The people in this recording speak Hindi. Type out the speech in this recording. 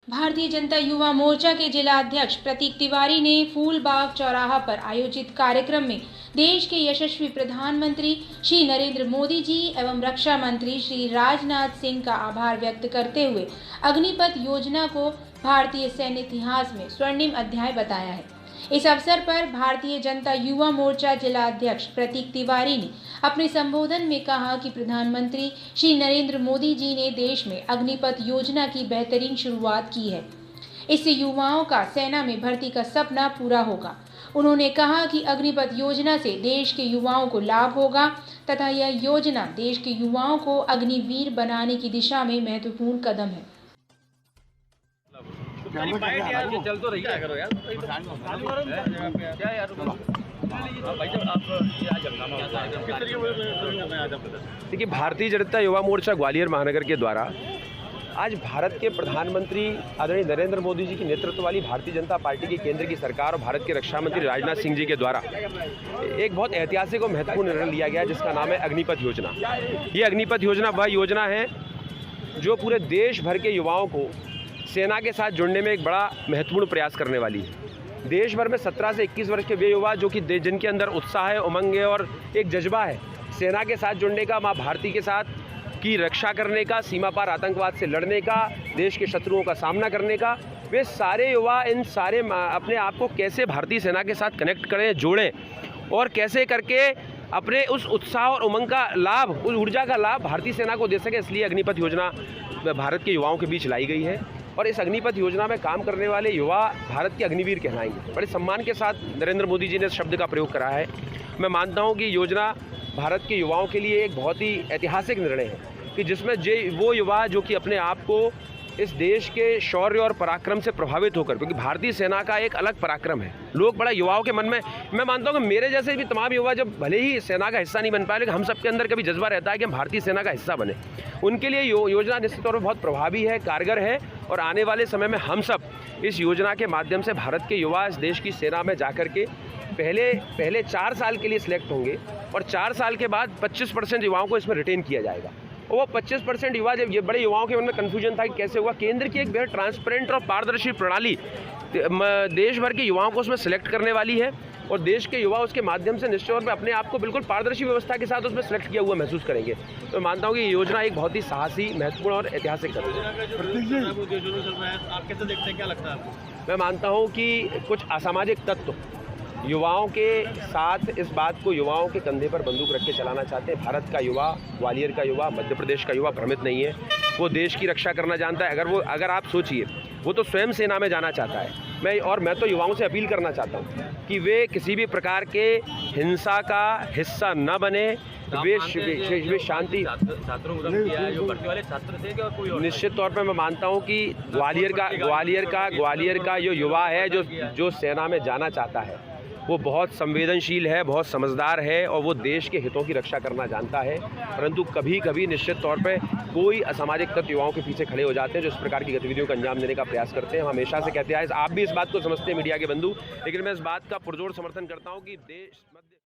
भारतीय जनता युवा मोर्चा के जिला अध्यक्ष प्रतीक तिवारी ने फूलबाग चौराहा पर आयोजित कार्यक्रम में देश के यशस्वी प्रधानमंत्री श्री नरेंद्र मोदी जी एवं रक्षा मंत्री श्री राजनाथ सिंह का आभार व्यक्त करते हुए अग्निपथ योजना को भारतीय सैन्य इतिहास में स्वर्णिम अध्याय बताया है। इस अवसर पर भारतीय जनता युवा मोर्चा जिला अध्यक्ष प्रतीक तिवारी ने अपने संबोधन में कहा कि प्रधानमंत्री श्री नरेंद्र मोदी जी ने देश में अग्निपथ योजना की बेहतरीन शुरुआत की है। इससे युवाओं का सेना में भर्ती का सपना पूरा होगा। उन्होंने कहा कि अग्निपथ योजना से देश के युवाओं को लाभ होगा तथा यह योजना देश के युवाओं को अग्निवीर बनाने की दिशा में महत्वपूर्ण कदम है। चल तो रही है, करो यार। क्या यार देखिए, भारतीय जनता युवा मोर्चा ग्वालियर महानगर के द्वारा आज भारत के प्रधानमंत्री आदरणीय नरेंद्र मोदी जी की नेतृत्व वाली भारतीय जनता पार्टी की केंद्र की सरकार और भारत के रक्षा मंत्री राजनाथ सिंह जी के द्वारा एक बहुत ऐतिहासिक और महत्वपूर्ण निर्णय लिया गया, जिसका नाम है अग्निपथ योजना। ये अग्निपथ योजना वह योजना है जो पूरे देश भर के युवाओं को सेना के साथ जुड़ने में एक बड़ा महत्वपूर्ण प्रयास करने वाली है। देश भर में 17 से 21 वर्ष के वे युवा जो कि जिनके अंदर उत्साह है, उमंग है और एक जज्बा है सेना के साथ जुड़ने का, माँ भारती के साथ की रक्षा करने का, सीमा पार आतंकवाद से लड़ने का, देश के शत्रुओं का सामना करने का, वे सारे युवा इन सारे अपने आप को कैसे भारतीय सेना के साथ कनेक्ट करें, जोड़ें और कैसे करके अपने उस उत्साह और उमंग का लाभ, उस ऊर्जा का लाभ भारतीय सेना को दे सके। इसलिए अग्निपथ योजना भारत के युवाओं के बीच लाई गई है और इस अग्निपथ योजना में काम करने वाले युवा भारत के अग्निवीर कहलाएंगे। बड़े सम्मान के साथ नरेंद्र मोदी जी ने इस शब्द का प्रयोग करा है। मैं मानता हूं कि योजना भारत के युवाओं के लिए एक बहुत ही ऐतिहासिक निर्णय है कि जिसमें वो युवा जो कि अपने आप को इस देश के शौर्य और पराक्रम से प्रभावित होकर, क्योंकि भारतीय सेना का एक अलग पराक्रम है, लोग बड़ा युवाओं के मन में, मैं मानता हूं कि मेरे जैसे भी तमाम युवा जब भले ही सेना का हिस्सा नहीं बन पाए, लेकिन हम सबके अंदर कभी जज्बा रहता है कि हम भारतीय सेना का हिस्सा बने। उनके लिए योजना निश्चित तौर पर बहुत प्रभावी है, कारगर है और आने वाले समय में हम सब इस योजना के माध्यम से भारत के युवा इस देश की सेना में जाकर के पहले 4 साल के लिए सिलेक्ट होंगे और 4 साल के बाद 25% युवाओं को इसमें रिटेन किया जाएगा। और वो 25% युवा, जब ये बड़े युवाओं के मन में कन्फ्यूजन था कि कैसे होगा, केंद्र की एक बेहद ट्रांसपेरेंट और पारदर्शी प्रणाली देश भर के युवाओं को उसमें सिलेक्ट करने वाली है और देश के युवा उसके माध्यम से निश्चित तौर पर अपने आप को बिल्कुल पारदर्शी व्यवस्था के साथ उसमें सिलेक्ट किया हुआ महसूस करेंगे। तो मैं मानता हूँ कि ये योजना एक बहुत ही साहसी, महत्वपूर्ण और ऐतिहासिक कदम है। आप कैसे देखते हैं, क्या लगता है आपको? मैं मानता हूँ कि कुछ असामाजिक तत्व युवाओं के साथ इस बात को युवाओं के कंधे पर बंदूक रख के चलाना चाहते हैं। भारत का युवा, ग्वालियर का युवा, मध्य प्रदेश का युवा भ्रमित नहीं है। वो देश की रक्षा करना जानता है। अगर आप सोचिए, वो तो स्वयं सेना में जाना चाहता है। मैं तो युवाओं से अपील करना चाहता हूँ कि वे किसी भी प्रकार के हिंसा का हिस्सा न बने। वे शांति छात्रों को किया है, जो भर्ती वाले छात्र थे क्या कोई और? निश्चित तौर पर मैं मानता हूँ कि ग्वालियर का जो युवा है, जो सेना में जाना चाहता है, वो बहुत संवेदनशील है, बहुत समझदार है और वो देश के हितों की रक्षा करना जानता है। परंतु कभी कभी निश्चित तौर पे कोई असामाजिक तत्व युवाओं के पीछे खड़े हो जाते हैं जो इस प्रकार की गतिविधियों का अंजाम देने का प्रयास करते हैं। हम हमेशा से कहते हैं, आप भी इस बात को समझते हैं मीडिया के बंधु, लेकिन मैं इस बात का पुरजोर समर्थन करता हूँ कि देश